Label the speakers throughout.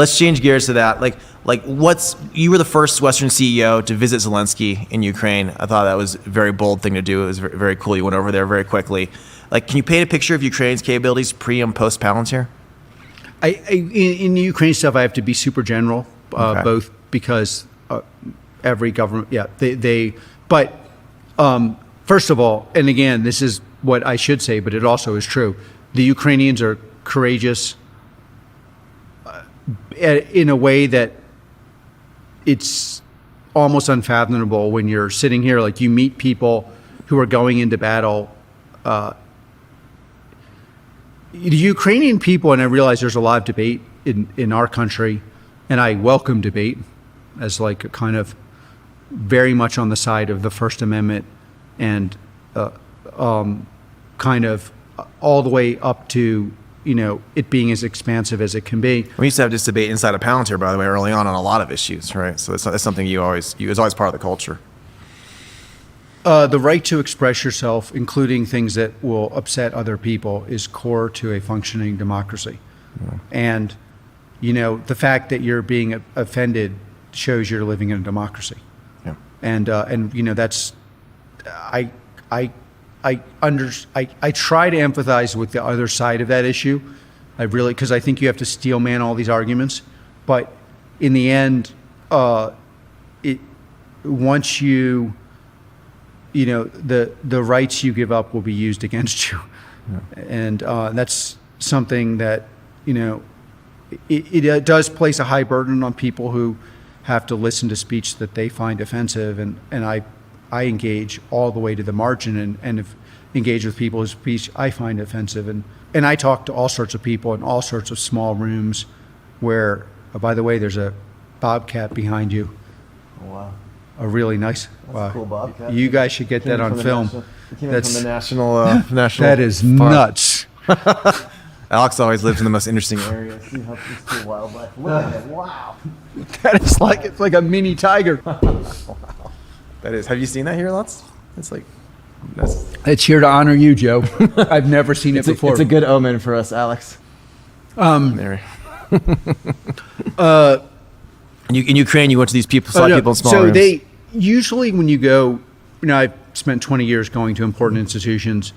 Speaker 1: Let's change gears to that. You were the first Western CEO to visit Zelensky in Ukraine. I thought that was a very bold thing to do. It was very, very cool. You went over there very quickly. Can you paint a picture of Ukraine's capabilities pre and post Palantir?
Speaker 2: In the Ukraine stuff, I have to be super general, okay. Both because every government, but first of all, and again, this is what I should say, but it also is true. The Ukrainians are courageous in a way that it's almost unfathomable when you're sitting here. Like, you meet people who are going into battle. The Ukrainian people, and I realize there's a lot of debate in our country, and I welcome debate as like a kind of very much on the side of the First Amendment and kind of all the way up to, it being as expansive as it can be.
Speaker 1: We used to have this debate inside of Palantir, by the way, early on a lot of issues, right? So that's something it's always part of the culture.
Speaker 2: The right to express yourself, including things that will upset other people, is core to a functioning democracy. Yeah. And, the fact that you're being offended shows you're living in a democracy. Yeah. And that's, I try to empathize with the other side of that issue. Because I think you have to steel man all these arguments. But in the end, once you, the rights you give up will be used against you. Yeah. And that's something that, it does place a high burden on people who have to listen to speech that they find offensive. And I engage all the way to the margin and engage with people whose speech I find offensive. And I talk to all sorts of people in all sorts of small rooms where, by the way, there's a bobcat behind you.
Speaker 1: Oh, wow.
Speaker 2: A really nice.
Speaker 1: That's a cool bobcat.
Speaker 2: You guys should get that on film.
Speaker 1: That's from the national.
Speaker 2: That is
Speaker 1: park.
Speaker 2: Nuts.
Speaker 1: Alex always lives in the most interesting areas. See how this cool wildlife. Look at it! Wow.
Speaker 2: That is it's like a mini tiger.
Speaker 1: Wow. That is. Have you seen that here, Lutz?
Speaker 2: It's here to honor you, Joe. I've never seen it before.
Speaker 1: It's a good omen for us, Alex.
Speaker 2: There.
Speaker 1: In Ukraine, you went to these people, saw people in small rooms.
Speaker 2: So they usually, when you go, I've spent 20 years going to important institutions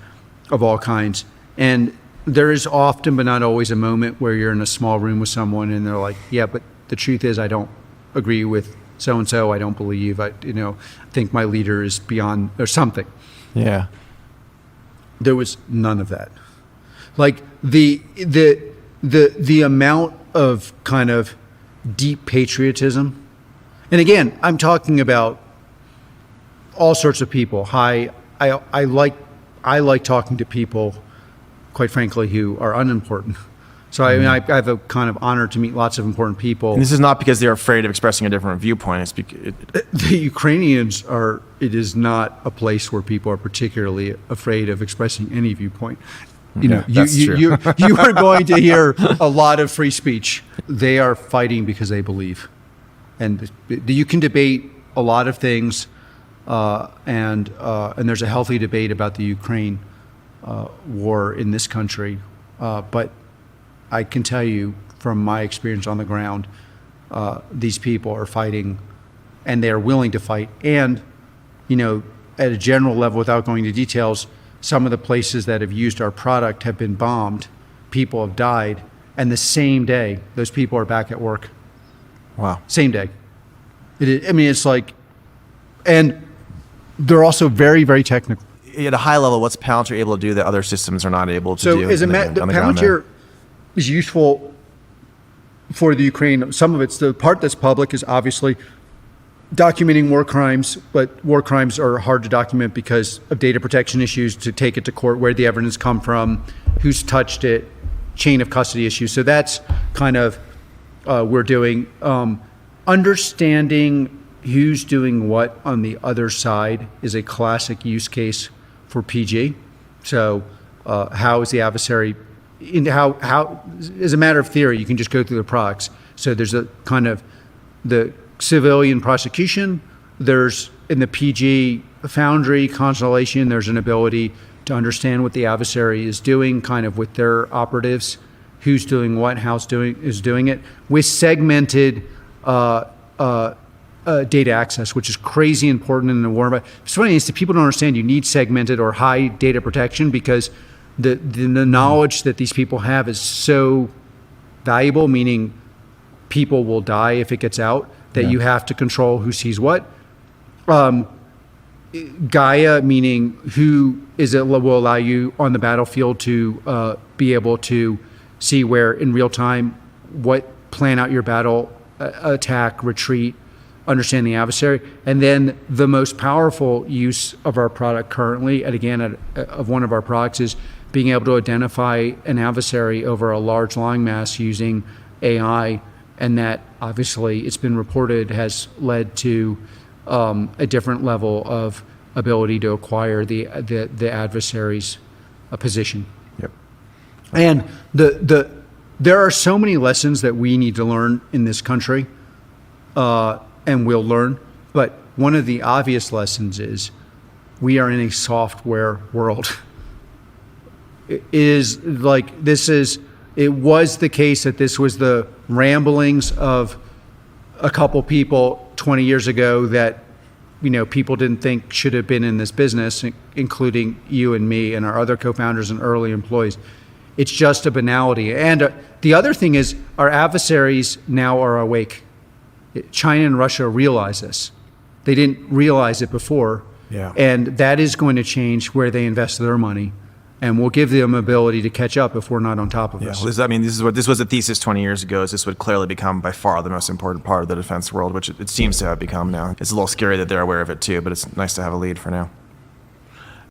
Speaker 2: of all kinds, and there is often, but not always, a moment where you're in a small room with someone, and they're like, "Yeah, but the truth is, I don't agree with so and so. I don't believe. I think my leader is beyond or something."
Speaker 1: Yeah.
Speaker 2: There was none of that. Like the amount of kind of deep patriotism, and again, I'm talking about all sorts of people. I like talking to people, quite frankly, who are unimportant. So I have a kind of honor to meet lots of important people.
Speaker 1: And this is not because they're afraid of expressing a different viewpoint. It's
Speaker 2: the Ukrainians are. It is not a place where people are particularly afraid of expressing any viewpoint. You are going to hear a lot of free speech. They are fighting because they believe, and you can debate a lot of things, and there's a healthy debate about the Ukraine war in this country, but I can tell you from my experience on the ground, these people are fighting, and they are willing to fight. And at a general level, without going into details, some of the places that have used our product have been bombed. People have died, and the same day, those people are back at work.
Speaker 1: Wow.
Speaker 2: Same day. It's like, and they're also very, very technical.
Speaker 1: At a high level, what's Palantir able to do that other systems are not able to do?
Speaker 2: So Palantir is useful for the Ukraine. Some of it's, the part that's public is obviously documenting war crimes, but war crimes are hard to document because of data protection issues, to take it to court, where the evidence come from, who's touched it, chain of custody issues. So that's kind of, we're doing, understanding who's doing what on the other side is a classic use case for PG. So how is the adversary, how as a matter of theory, you can just go through the products. So there's a kind of the civilian prosecution, there's in the PG Foundry constellation, there's an ability to understand what the adversary is doing kind of with their operatives, who's doing what, is doing it, with segmented data access, which is crazy important in the war. But it's funny is that people don't understand you need segmented or high data protection because the knowledge that these people have is so valuable, meaning people will die if it gets out, that you have to control who sees what. Gaia, meaning will allow you on the battlefield to be able to see where in real time, plan out your battle, attack, retreat, understand the adversary. And then the most powerful use of our product currently, and again, of one of our products, is being able to identify an adversary over a large line mass using AI. And that obviously it's been reported has led to a different level of ability to acquire the adversary's position.
Speaker 1: Yep.
Speaker 2: And there are so many lessons that we need to learn in this country, and we'll learn. But one of the obvious lessons is we are in a software world. It was the case that this was the ramblings of a couple people 20 years ago that people didn't think should have been in this business, including you and me and our other co-founders and early employees. It's just a banality. And the other thing is our adversaries now are awake. China and Russia realize this. They didn't realize it before.
Speaker 1: Yeah.
Speaker 2: And that is going to change where they invest their money. And we'll give them ability to catch up if we're not on top of this.
Speaker 1: Well, this was a thesis 20 years ago. Is this would clearly become by far the most important part of the defense world, which it seems to have become now. It's a little scary that they're aware of it too, but it's nice to have a lead for now.